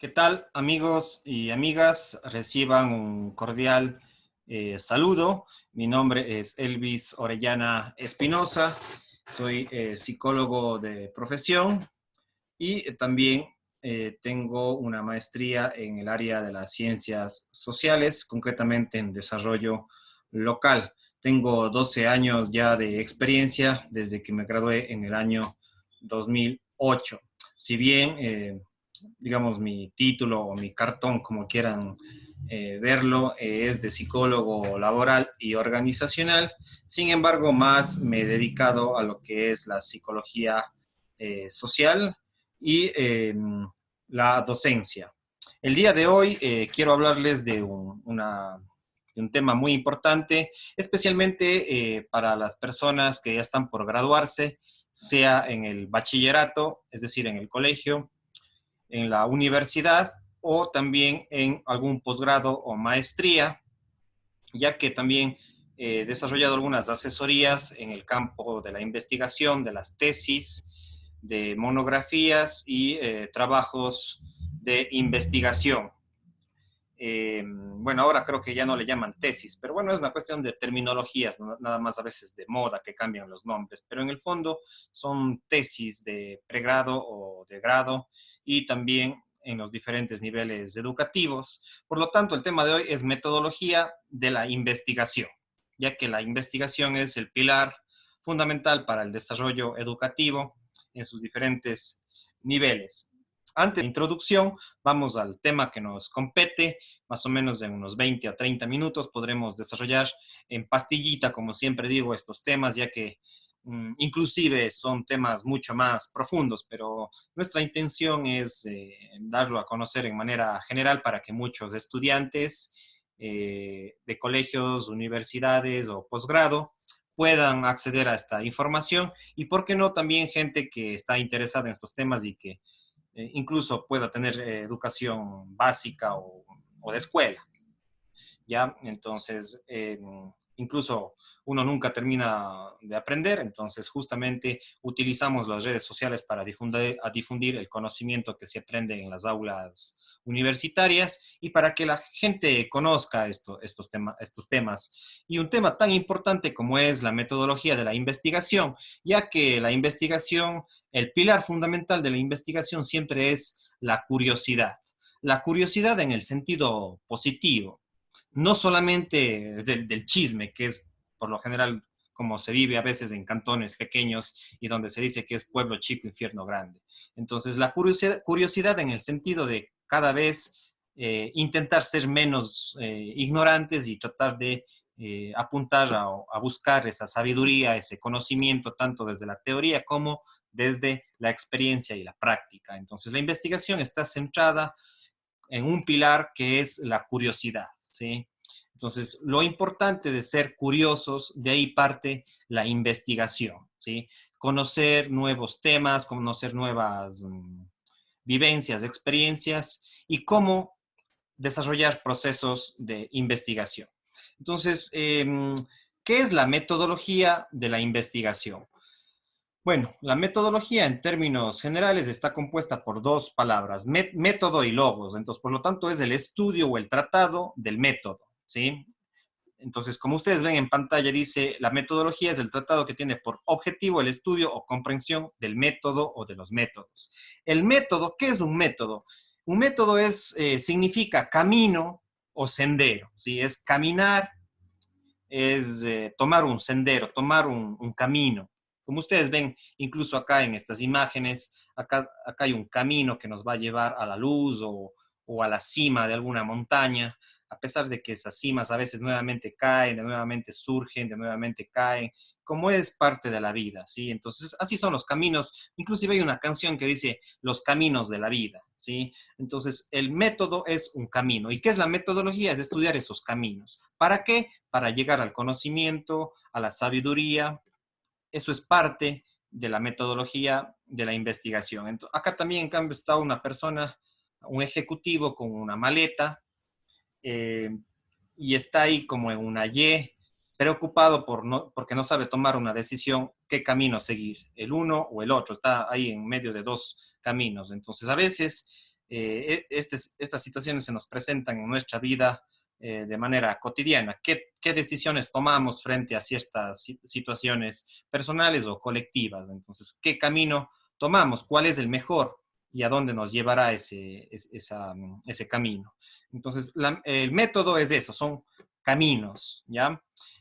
¿Qué tal, amigos y amigas? Reciban un cordial saludo. Mi nombre es Elvis Orellana Espinosa. Soy psicólogo de profesión y también tengo una maestría en el área de las ciencias sociales, concretamente en desarrollo local. Tengo 12 años ya de experiencia desde que me gradué en el año 2008. Si bien digamos, mi título o mi cartón, como quieran verlo, es de psicólogo laboral y organizacional. Sin embargo, más me he dedicado a lo que es la psicología social y la docencia. El día de hoy quiero hablarles de un tema muy importante, especialmente para las personas que ya están por graduarse, sea en el bachillerato, es decir, en el colegio, en la universidad o también en algún posgrado o maestría, ya que también he desarrollado algunas asesorías en el campo de la investigación, de las tesis, de monografías y trabajos de investigación. Bueno, ahora creo que ya no le llaman tesis, pero bueno, es una cuestión de terminologías, nada más a veces de moda que cambian los nombres, pero en el fondo son tesis de pregrado o de grado y también en los diferentes niveles educativos. Por lo tanto, el tema de hoy es metodología de la investigación, ya que la investigación es el pilar fundamental para el desarrollo educativo en sus diferentes niveles. Antes de la introducción, vamos al tema que nos compete. Más o menos en unos 20 a 30 minutos podremos desarrollar en pastillita, como siempre digo, estos temas, ya que inclusive son temas mucho más profundos, pero nuestra intención es darlo a conocer en manera general para que muchos estudiantes de colegios, universidades o posgrado puedan acceder a esta información y, ¿por qué no?, también gente que está interesada en estos temas y que incluso pueda tener educación básica o de escuela, ¿ya? Entonces, incluso uno nunca termina de aprender, entonces justamente utilizamos las redes sociales para difundir el conocimiento que se aprende en las aulas universitarias y para que la gente conozca estos temas. Y un tema tan importante como es la metodología de la investigación, ya que la investigación, el pilar fundamental de la investigación siempre es la curiosidad. La curiosidad en el sentido positivo, no solamente del chisme, que es por lo general como se vive a veces en cantones pequeños y donde se dice que es pueblo chico, infierno grande. Entonces, la curiosidad en el sentido de cada vez intentar ser menos ignorantes y tratar de apuntar a buscar esa sabiduría, ese conocimiento, tanto desde la teoría como desde la experiencia y la práctica. Entonces, la investigación está centrada en un pilar que es la curiosidad, ¿sí? Entonces, lo importante de ser curiosos, de ahí parte la investigación, ¿sí? Conocer nuevos temas, conocer nuevas vivencias, experiencias y cómo desarrollar procesos de investigación. Entonces, ¿qué es la metodología de la investigación? Bueno, la metodología en términos generales está compuesta por dos palabras, método y logos. Entonces, por lo tanto, es el estudio o el tratado del método, ¿sí? Entonces, como ustedes ven en pantalla, dice, la metodología es el tratado que tiene por objetivo el estudio o comprensión del método o de los métodos. El método, ¿qué es un método? Un método significa camino o sendero, ¿sí? Es caminar, es tomar un sendero, tomar un camino. Como ustedes ven, incluso acá en estas imágenes, acá hay un camino que nos va a llevar a la luz o a la cima de alguna montaña, a pesar de que esas cimas a veces nuevamente caen, de nuevamente surgen, de nuevamente caen, como es parte de la vida, ¿sí? Entonces, así son los caminos. Inclusive hay una canción que dice los caminos de la vida, ¿sí? Entonces, el método es un camino. ¿Y qué es la metodología? Es estudiar esos caminos. ¿Para qué? Para llegar al conocimiento, a la sabiduría. Eso es parte de la metodología de la investigación. Entonces, acá también, en cambio, está una persona, un ejecutivo con una maleta, eh, y está ahí como en una Y, preocupado porque no sabe tomar una decisión qué camino seguir, el uno o el otro, está ahí en medio de dos caminos. Entonces, a veces estas situaciones se nos presentan en nuestra vida de manera cotidiana. ¿Qué decisiones tomamos frente a ciertas situaciones personales o colectivas? Entonces, ¿qué camino tomamos? ¿Cuál es el mejor? ¿Y a dónde nos llevará ese camino? Entonces, el método es eso, son caminos, ¿ya?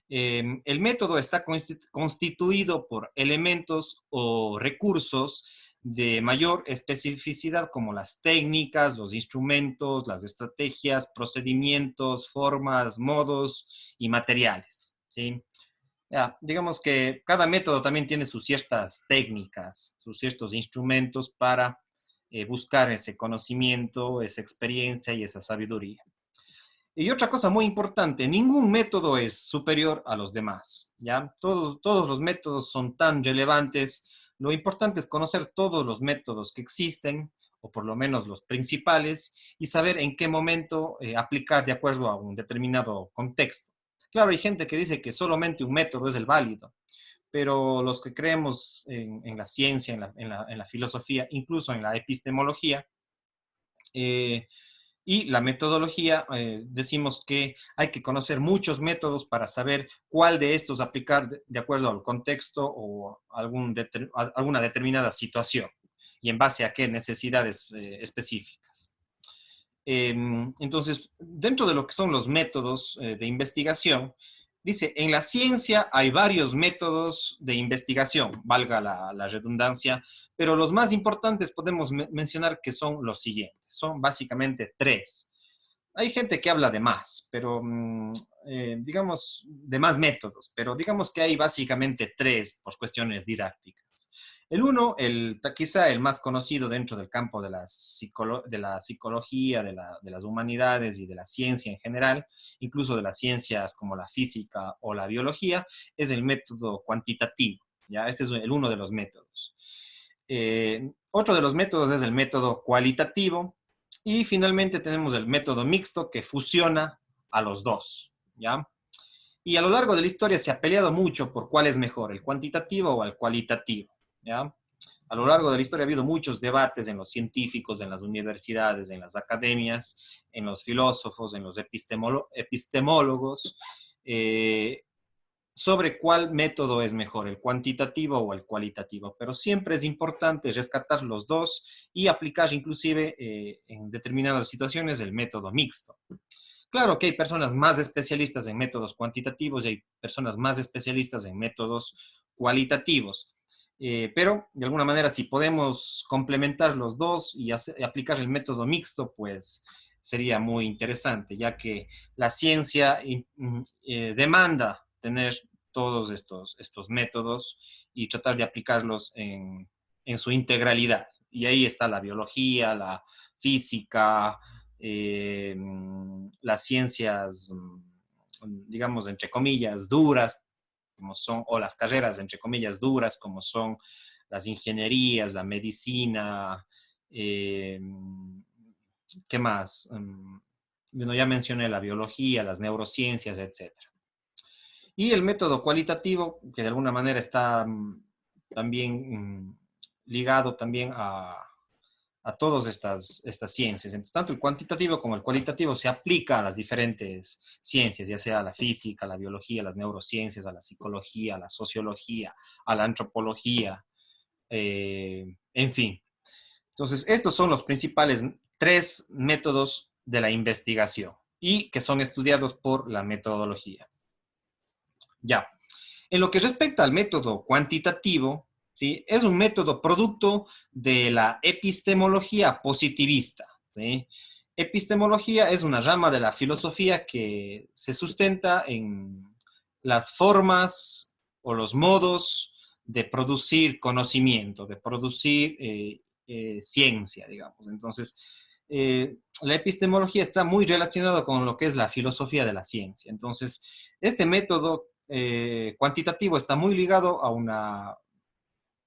El método está constituido por elementos o recursos de mayor especificidad como las técnicas, los instrumentos, las estrategias, procedimientos, formas, modos y materiales, ¿sí? Ya, digamos que cada método también tiene sus ciertas técnicas, sus ciertos instrumentos para buscar ese conocimiento, esa experiencia y esa sabiduría. Y otra cosa muy importante, ningún método es superior a los demás, ¿ya? Todos los métodos son tan relevantes. Lo importante es conocer todos los métodos que existen, o por lo menos los principales, y saber en qué momento aplicar de acuerdo a un determinado contexto. Claro, hay gente que dice que solamente un método es el válido, pero los que creemos en la ciencia, en la filosofía, incluso en la epistemología, eh, y la metodología, decimos que hay que conocer muchos métodos para saber cuál de estos aplicar de acuerdo al contexto o alguna determinada situación y en base a qué necesidades específicas. Entonces, dentro de lo que son los métodos de investigación, dice, en la ciencia hay varios métodos de investigación, valga la redundancia, pero los más importantes podemos mencionar que son los siguientes. Son básicamente tres. Hay gente que habla de más, pero digamos, de más métodos, pero digamos que hay básicamente tres por cuestiones didácticas. El uno, quizá el más conocido dentro del campo de la psicología, de las humanidades y de la ciencia en general, incluso de las ciencias como la física o la biología, es el método cuantitativo. ¿Ya? Ese es uno de los métodos. Otro de los métodos es el método cualitativo. Y finalmente tenemos el método mixto que fusiona a los dos. ¿Ya? Y a lo largo de la historia se ha peleado mucho por cuál es mejor, el cuantitativo o el cualitativo. ¿Ya? A lo largo de la historia ha habido muchos debates en los científicos, en las universidades, en las academias, en los filósofos, en los epistemólogos, sobre cuál método es mejor, el cuantitativo o el cualitativo. Pero siempre es importante rescatar los dos y aplicar inclusive en determinadas situaciones el método mixto. Claro que hay personas más especialistas en métodos cuantitativos y hay personas más especialistas en métodos cualitativos. Pero de alguna manera, si podemos complementar los dos y aplicar el método mixto, pues sería muy interesante, ya que la ciencia demanda tener todos estos métodos y tratar de aplicarlos en su integralidad. Y ahí está la biología, la física, las ciencias, digamos, entre comillas, duras, como son, o las carreras, entre comillas, duras, como son las ingenierías, la medicina, ¿qué más? Bueno, ya mencioné la biología, las neurociencias, etcétera. Y el método cualitativo, que de alguna manera está también ligado también a todas estas ciencias. Entonces, tanto el cuantitativo como el cualitativo se aplica a las diferentes ciencias, ya sea a la física, a la biología, a las neurociencias, a la psicología, a la sociología, a la antropología, en fin. Entonces, estos son los principales tres métodos de la investigación y que son estudiados por la metodología. Ya. En lo que respecta al método cuantitativo, ¿sí? Es un método producto de la epistemología positivista. ¿Sí? Epistemología es una rama de la filosofía que se sustenta en las formas o los modos de producir conocimiento, de producir ciencia, digamos. Entonces, la epistemología está muy relacionada con lo que es la filosofía de la ciencia. Entonces, este método cuantitativo está muy ligado a una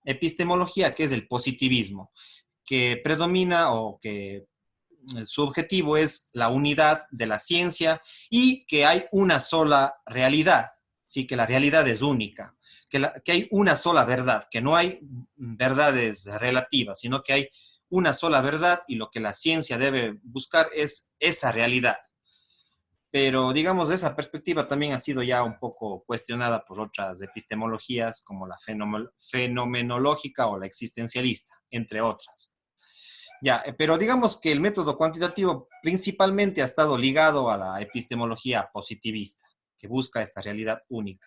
epistemología que es el positivismo, que predomina o que su objetivo es la unidad de la ciencia y que hay una sola realidad, ¿sí? Que la realidad es única, que hay una sola verdad, que no hay verdades relativas, sino que hay una sola verdad y lo que la ciencia debe buscar es esa realidad. Pero digamos, esa perspectiva también ha sido ya un poco cuestionada por otras epistemologías como la fenomenológica o la existencialista, entre otras. Ya, pero digamos que el método cuantitativo principalmente ha estado ligado a la epistemología positivista, que busca esta realidad única.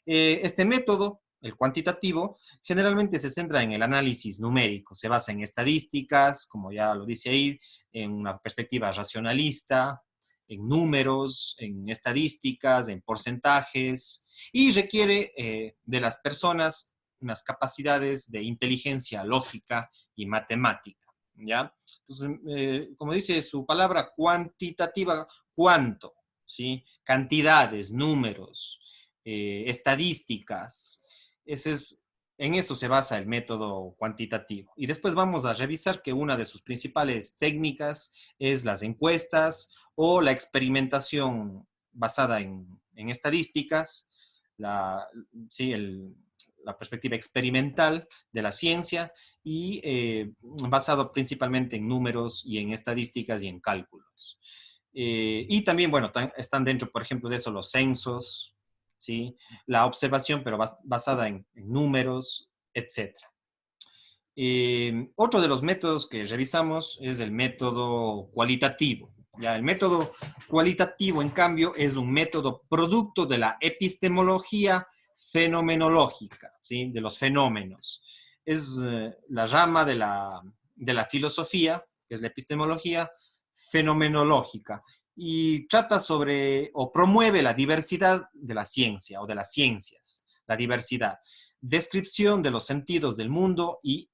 Este método, el cuantitativo, generalmente se centra en el análisis numérico, se basa en estadísticas, como ya lo dice ahí, en una perspectiva racionalista, en números, en estadísticas, en porcentajes, y requiere de las personas unas capacidades de inteligencia lógica y matemática. ¿Ya? Entonces, como dice su palabra cuantitativa, ¿cuánto? ¿Sí? Cantidades, números, estadísticas. En eso se basa el método cuantitativo. Y después vamos a revisar que una de sus principales técnicas es las encuestas o la experimentación basada en estadísticas, la, sí, la perspectiva experimental de la ciencia y basado principalmente en números y en estadísticas y en cálculos. Y también, bueno, están dentro, por ejemplo, de eso los censos, ¿sí? La observación, pero basada en números, etcétera. Otro de los métodos que revisamos es el método cualitativo. Ya, el método cualitativo, en cambio, es un método producto de la epistemología fenomenológica, ¿sí? De los fenómenos. Es la rama de la filosofía, que es la epistemología fenomenológica, y trata sobre o promueve la diversidad de la ciencia o de las ciencias, la diversidad, descripción de los sentidos del mundo y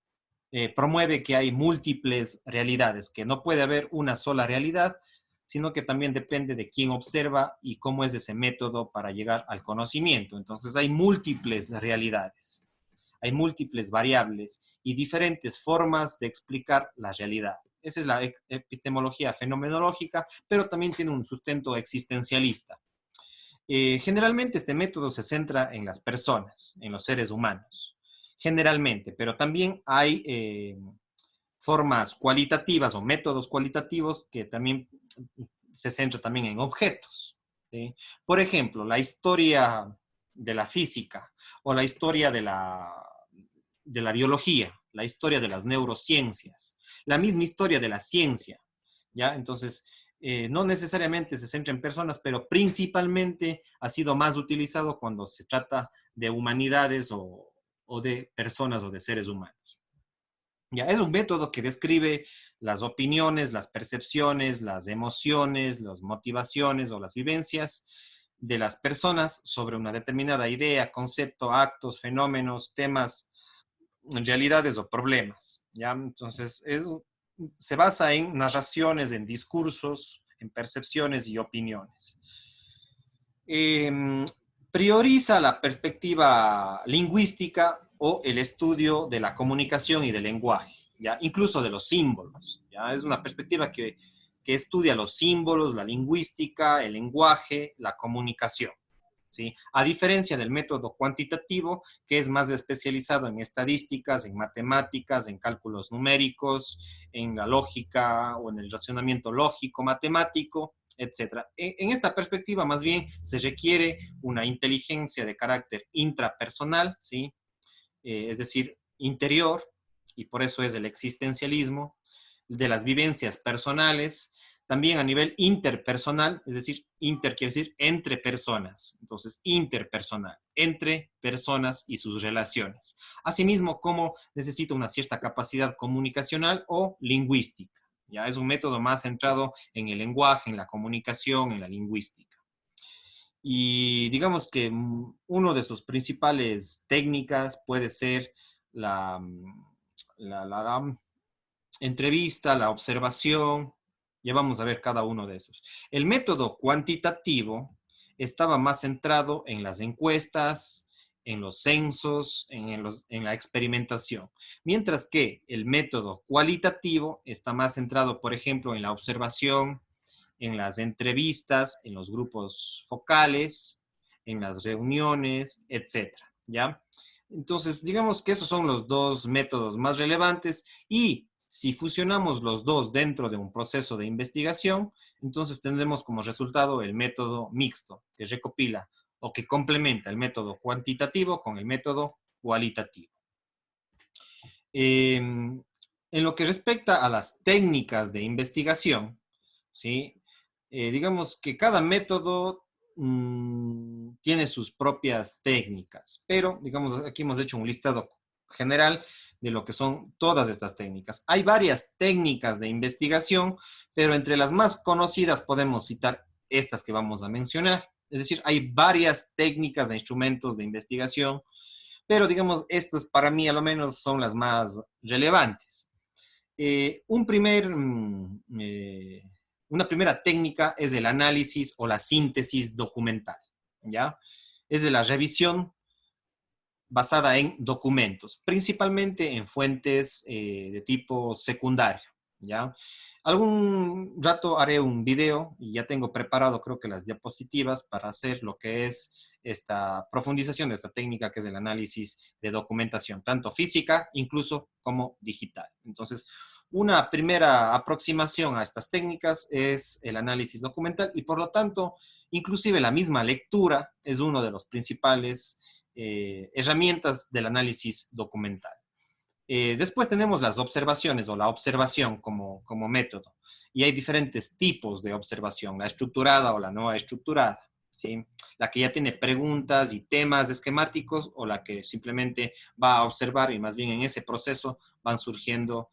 promueve que hay múltiples realidades, que no puede haber una sola realidad, sino que también depende de quién observa y cómo es ese método para llegar al conocimiento. Entonces hay múltiples realidades, hay múltiples variables y diferentes formas de explicar la realidad. Esa es la epistemología fenomenológica, pero también tiene un sustento existencialista. Generalmente este método se centra en las personas, en los seres humanos, generalmente, pero también hay formas cualitativas o métodos cualitativos que también se centra también en objetos. ¿Sí? Por ejemplo, la historia de la física o la historia de la biología, la historia de las neurociencias, la misma historia de la ciencia. ¿Ya? Entonces, no necesariamente se centra en personas, pero principalmente ha sido más utilizado cuando se trata de humanidades o de personas o de seres humanos. Ya, es un método que describe las opiniones, las percepciones, las emociones, las motivaciones o las vivencias de las personas sobre una determinada idea, concepto, actos, fenómenos, temas, realidades o problemas. ¿Ya? Entonces, se basa en narraciones, en discursos, en percepciones y opiniones. Eh, Prioriza la perspectiva lingüística o el estudio de la comunicación y del lenguaje, ¿ya? Incluso de los símbolos. ¿Ya? Es una perspectiva que estudia los símbolos, la lingüística, el lenguaje, la comunicación. ¿Sí? A diferencia del método cuantitativo, que es más especializado en estadísticas, en matemáticas, en cálculos numéricos, en la lógica o en el razonamiento lógico matemático, etcétera. En esta perspectiva, más bien, se requiere una inteligencia de carácter intrapersonal, ¿sí? Es decir, interior, y por eso es el existencialismo, de las vivencias personales, también a nivel interpersonal, es decir, inter quiere decir entre personas, entonces interpersonal, entre personas y sus relaciones. Asimismo, como necesita una cierta capacidad comunicacional o lingüística. Ya es un método más centrado en el lenguaje, en la comunicación, en la lingüística. Y digamos que uno de sus principales técnicas puede ser la, la entrevista, la observación. Ya vamos a ver cada uno de esos. El método cuantitativo estaba más centrado en las encuestas, en los censos, en la experimentación. Mientras que el método cualitativo está más centrado, por ejemplo, en la observación, en las entrevistas, en los grupos focales, en las reuniones, etcétera, ¿ya? Entonces, digamos que esos son los dos métodos más relevantes y Si fusionamos los dos dentro de un proceso de investigación, entonces tendremos como resultado el método mixto, que recopila o que complementa el método cuantitativo con el método cualitativo. En lo que respecta a las técnicas de investigación, ¿sí? Digamos que cada método tiene sus propias técnicas, pero digamos aquí hemos hecho un listado general de lo que son todas estas técnicas. Hay varias técnicas de investigación, pero entre las más conocidas podemos citar estas que vamos a mencionar. Es decir, hay varias técnicas e instrumentos de investigación, pero digamos, estas para mí a lo menos son las más relevantes. Un primer, una primera técnica es el análisis o la síntesis documental, ¿ya? Es de la revisión basada en documentos, principalmente en fuentes de tipo secundario, ¿ya? Algún rato haré un video y ya tengo preparado creo que las diapositivas para hacer lo que es esta profundización de esta técnica que es el análisis de documentación, tanto física incluso como digital. Entonces, una primera aproximación a estas técnicas es el análisis documental y por lo tanto, inclusive la misma lectura es uno de los principales herramientas del análisis documental. Después tenemos las observaciones o la observación como método. Y hay diferentes tipos de observación, la estructurada o la no estructurada, ¿sí? La que ya tiene preguntas y temas esquemáticos o la que simplemente va a observar y más bien en ese proceso van surgiendo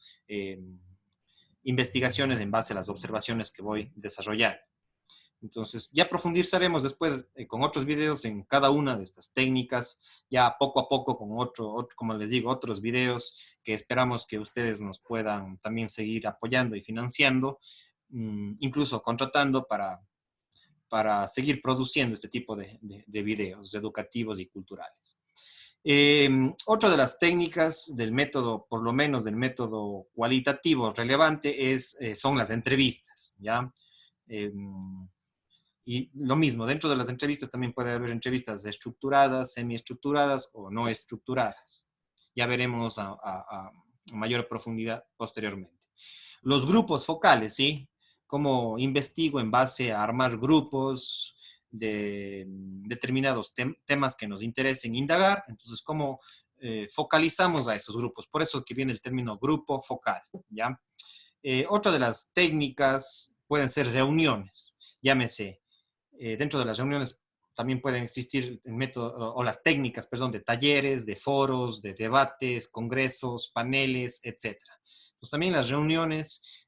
investigaciones en base a las observaciones que voy desarrollando. Entonces, ya profundizaremos después con otros videos en cada una de estas técnicas, ya poco a poco con como les digo, otros videos que esperamos que ustedes nos puedan también seguir apoyando y financiando, incluso contratando para seguir produciendo este tipo de videos educativos y culturales. Otra de las técnicas del método, por lo menos del método cualitativo relevante, son las entrevistas, ¿ya? Y lo mismo, dentro de las entrevistas también puede haber entrevistas estructuradas, semiestructuradas o no estructuradas. Ya veremos a mayor profundidad posteriormente. Los grupos focales, ¿sí? Cómo investigo en base a armar grupos de determinados temas que nos interesen indagar. Entonces, cómo focalizamos a esos grupos. Por eso que viene el término grupo focal, ¿ya? Otra de las técnicas pueden ser reuniones, llámese dentro de las reuniones también pueden existir el método, o las técnicas, perdón, de talleres, de foros, de debates, congresos, paneles, etc. Pues también las reuniones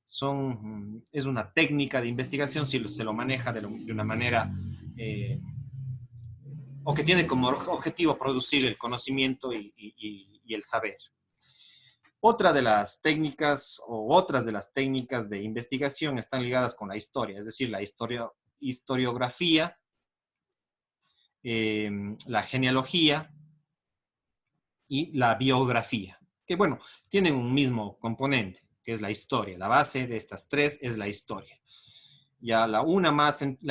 es una técnica de investigación si se lo maneja de una manera o que tiene como objetivo producir el conocimiento y el saber. Otra de las técnicas o otras de las técnicas de investigación están ligadas con la historia, es decir, la historiografía, la genealogía y la biografía, que bueno, tienen un mismo componente, que es la historia. La base de estas tres es la historia. Ya la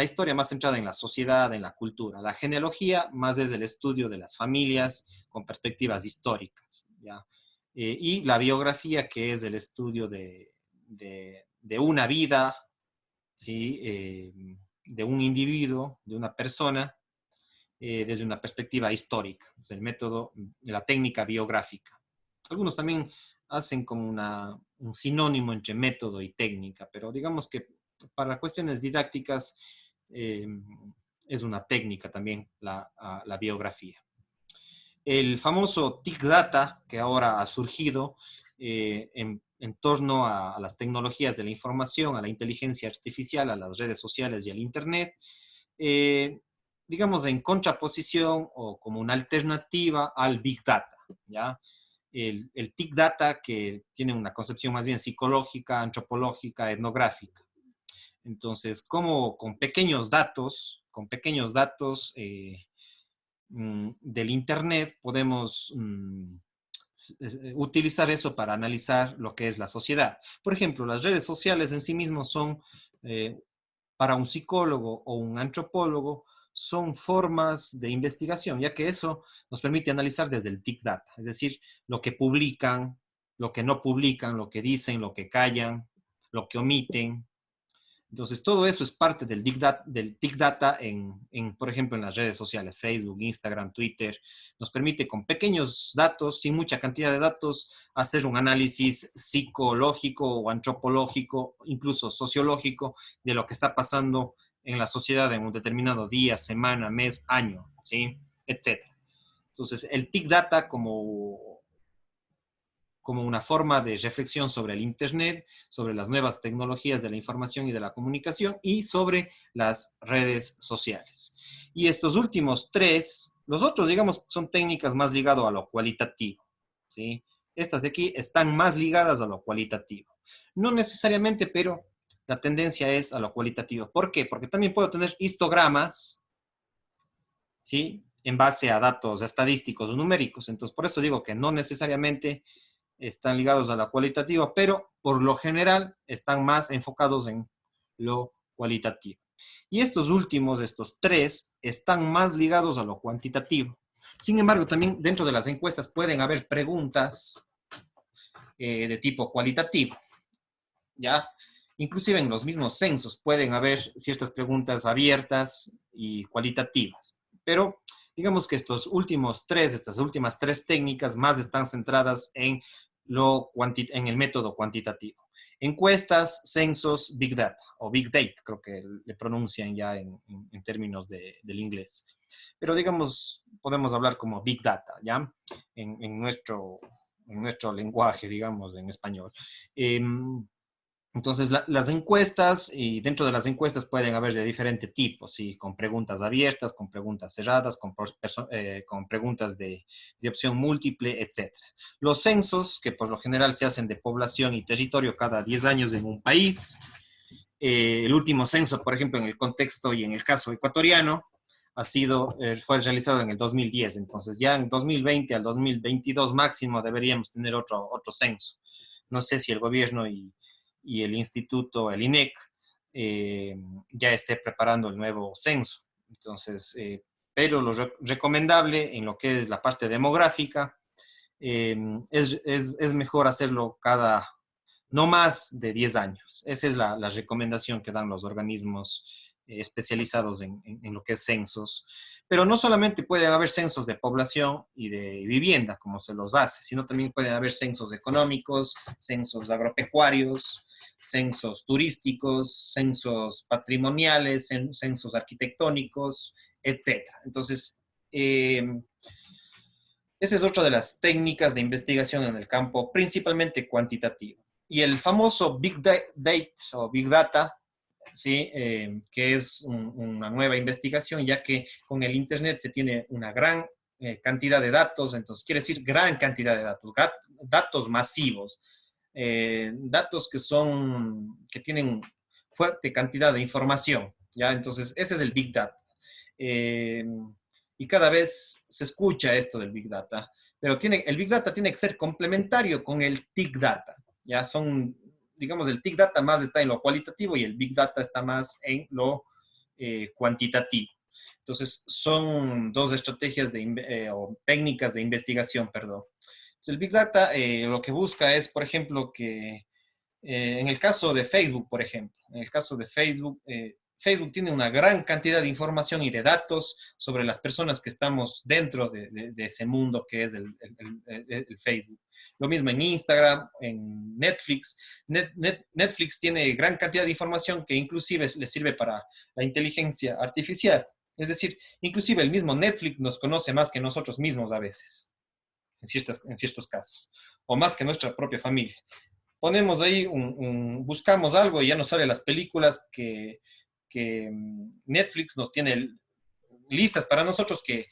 historia más centrada en la sociedad, en la cultura. La genealogía más es el estudio de las familias con perspectivas históricas, ¿ya? Y la biografía, que es el estudio de una vida, ¿sí? De un individuo, de una persona, desde una perspectiva histórica, es el método, la técnica biográfica. Algunos también hacen como un sinónimo entre método y técnica, pero digamos que para cuestiones didácticas es una técnica también la biografía. El famoso TIC Data, que ahora ha surgido en torno a las tecnologías de la información, a la inteligencia artificial, a las redes sociales y al Internet, digamos, en contraposición o como una alternativa al Big Data, ¿ya? El TIC Data, que tiene una concepción más bien psicológica, antropológica, etnográfica. Entonces, como con pequeños datos del Internet, podemos utilizar eso para analizar lo que es la sociedad. Por ejemplo, las redes sociales en sí mismos son, para un psicólogo o un antropólogo, son formas de investigación, ya que eso nos permite analizar desde el TIC Data, es decir, lo que publican, lo que no publican, lo que dicen, lo que callan, lo que omiten. Entonces, todo eso es parte del Big Data por ejemplo, en las redes sociales, Facebook, Instagram, Twitter. Nos permite con pequeños datos, sin mucha cantidad de datos, hacer un análisis psicológico o antropológico, incluso sociológico, de lo que está pasando en la sociedad en un determinado día, semana, mes, año, ¿sí? Etcétera. Entonces, el Big Data como una forma de reflexión sobre el Internet, sobre las nuevas tecnologías de la información y de la comunicación y sobre las redes sociales. Y estos últimos tres, los otros, digamos, son técnicas más ligadas a lo cualitativo, ¿sí? Estas de aquí están más ligadas a lo cualitativo. No necesariamente, pero la tendencia es a lo cualitativo. ¿Por qué? Porque también puedo tener histogramas, ¿sí? En base a datos estadísticos o numéricos. Entonces, por eso digo que no necesariamente están ligados a la cualitativa, pero por lo general están más enfocados en lo cualitativo. Y estos últimos, estos tres, están más ligados a lo cuantitativo. Sin embargo, también dentro de las encuestas pueden haber preguntas de tipo cualitativo, ¿ya? Inclusive en los mismos censos pueden haber ciertas preguntas abiertas y cualitativas, pero digamos que estas últimas tres técnicas más están centradas en el método cuantitativo. Encuestas, censos, Big Data, o Big Data, creo que le pronuncian ya en términos del inglés. Pero digamos, podemos hablar como Big Data, ¿ya? En nuestro lenguaje, digamos, en español. Entonces, las encuestas, y dentro de las encuestas pueden haber de diferente tipo, ¿sí? Con preguntas abiertas, con preguntas cerradas, con preguntas de opción múltiple, etc. Los censos, que por lo general se hacen de población y territorio cada 10 años en un país. El último censo, por ejemplo, en el contexto y en el caso ecuatoriano, fue realizado en el 2010. Entonces, ya en 2020 al 2022 máximo deberíamos tener otro censo. No sé si el gobierno y el instituto, el INEC, ya esté preparando el nuevo censo. Entonces, pero lo recomendable en lo que es la parte demográfica, es mejor hacerlo no más de 10 años. Esa es la recomendación que dan los organismos especializados en lo que es censos. Pero no solamente pueden haber censos de población y de vivienda, como se los hace, sino también pueden haber censos económicos, censos agropecuarios, censos turísticos, censos patrimoniales, censos arquitectónicos, etc. Entonces, esa es otra de las técnicas de investigación en el campo, principalmente cuantitativo. Y el famoso Big Data o Big Data, ¿sí? Que es una nueva investigación, ya que con el Internet se tiene una gran cantidad de datos, entonces quiere decir gran cantidad de datos, datos masivos, datos que tienen fuerte cantidad de información, ¿ya? Entonces, ese es el Big Data. Y cada vez se escucha esto del Big Data, pero el Big Data tiene que ser complementario con el Big Data, ¿ya? Digamos, el Big Data más está en lo cualitativo y el Big Data está más en lo cuantitativo. Entonces, son dos estrategias o técnicas de investigación, perdón. Entonces, el Big Data lo que busca es, por ejemplo, que en el caso de Facebook, por ejemplo, en el caso de Facebook, Facebook tiene una gran cantidad de información y de datos sobre las personas que estamos dentro de ese mundo que es el Facebook. Lo mismo en Instagram, en Netflix. Netflix tiene gran cantidad de información que inclusive le sirve para la inteligencia artificial. Es decir, inclusive el mismo Netflix nos conoce más que nosotros mismos a veces, en ciertos casos, o más que nuestra propia familia. Ponemos ahí, buscamos algo y ya nos salen las películas que Netflix nos tiene listas para nosotros, que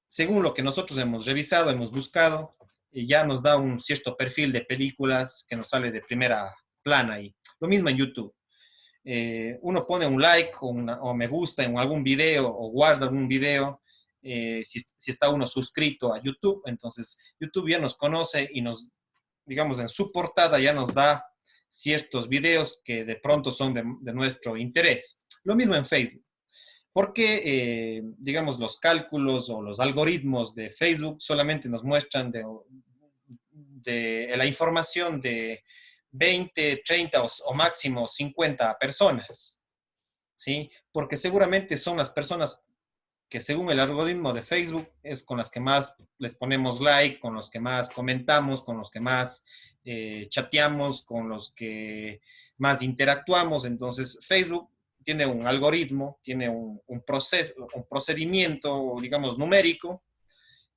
según lo que nosotros hemos revisado, hemos buscado, ya nos da un cierto perfil de películas que nos sale de primera plana. Y lo mismo en YouTube. Uno pone un like o me gusta en algún video o guarda algún video, si está uno suscrito a YouTube, entonces YouTube ya nos conoce y digamos, en su portada ya nos da ciertos videos que de pronto son de nuestro interés. Lo mismo en Facebook. Porque, digamos, los cálculos o los algoritmos de Facebook solamente nos muestran de la información de 20, 30 o máximo 50 personas, ¿sí? Porque seguramente son las personas que según el algoritmo de Facebook es con las que más les ponemos like, con los que más comentamos, con los que más chateamos, con los que más interactuamos. Entonces, Facebook tiene un algoritmo, tiene un proceso, un procedimiento, digamos, numérico,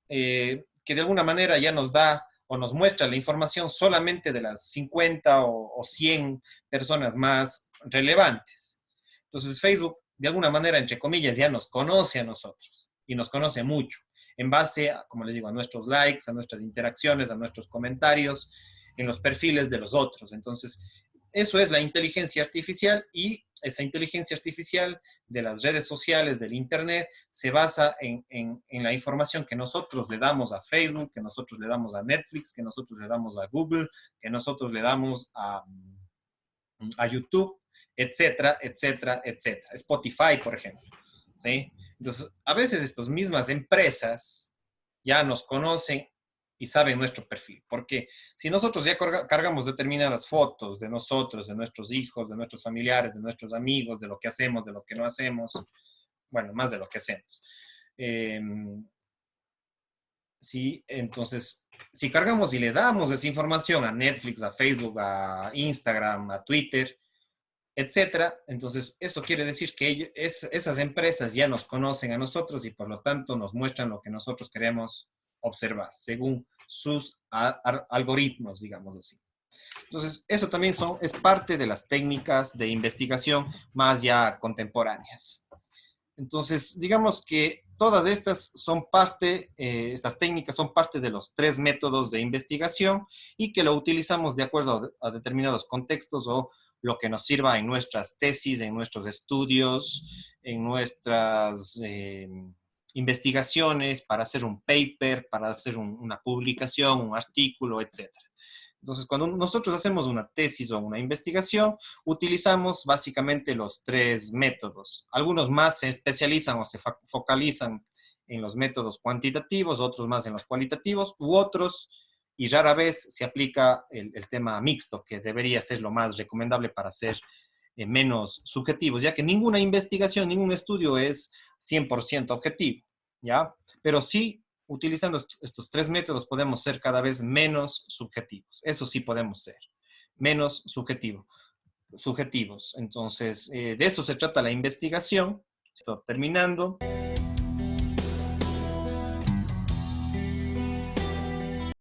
que de alguna manera ya nos da o nos muestra la información solamente de las 50 o 100 personas más relevantes. Entonces Facebook, de alguna manera, entre comillas, ya nos conoce a nosotros y nos conoce mucho en base, a, como les digo, a nuestros likes, a nuestras interacciones, a nuestros comentarios, en los perfiles de los otros. Entonces, eso es la inteligencia artificial y esa inteligencia artificial de las redes sociales, del Internet, se basa en la información que nosotros le damos a Facebook, que nosotros le damos a Netflix, que nosotros le damos a Google, que nosotros le damos a YouTube, etcétera, etcétera, etcétera. Spotify, por ejemplo. ¿Sí? Entonces, a veces estas mismas empresas ya nos conocen y saben nuestro perfil. Porque si nosotros ya cargamos determinadas fotos de nosotros, de nuestros hijos, de nuestros familiares, de nuestros amigos, de lo que hacemos, de lo que no hacemos, bueno, más de lo que hacemos. Eh, sí, entonces, si cargamos y le damos esa información a Netflix, a Facebook, a Instagram, a Twitter, etcétera, entonces eso quiere decir que esas empresas ya nos conocen a nosotros y por lo tanto nos muestran lo que nosotros queremos observar, según sus algoritmos, digamos así. Entonces, eso también es parte de las técnicas de investigación más ya contemporáneas. Entonces, digamos que todas estas son parte, estas técnicas son parte de los tres métodos de investigación y que lo utilizamos de acuerdo a determinados contextos o lo que nos sirva en nuestras tesis, en nuestros estudios, en nuestras investigaciones, para hacer un paper, para hacer una publicación, un artículo, etcétera. Entonces, cuando nosotros hacemos una tesis o una investigación, utilizamos básicamente los tres métodos. Algunos más se especializan o se focalizan en los métodos cuantitativos, otros más en los cualitativos, u otros, y rara vez se aplica el tema mixto, que debería ser lo más recomendable para ser menos subjetivos, ya que ninguna investigación, ningún estudio es 100% objetivo, ¿ya? Pero sí, utilizando estos tres métodos podemos ser cada vez menos subjetivos. Eso sí podemos ser, menos subjetivos. Entonces, de eso se trata la investigación. Estoy terminando.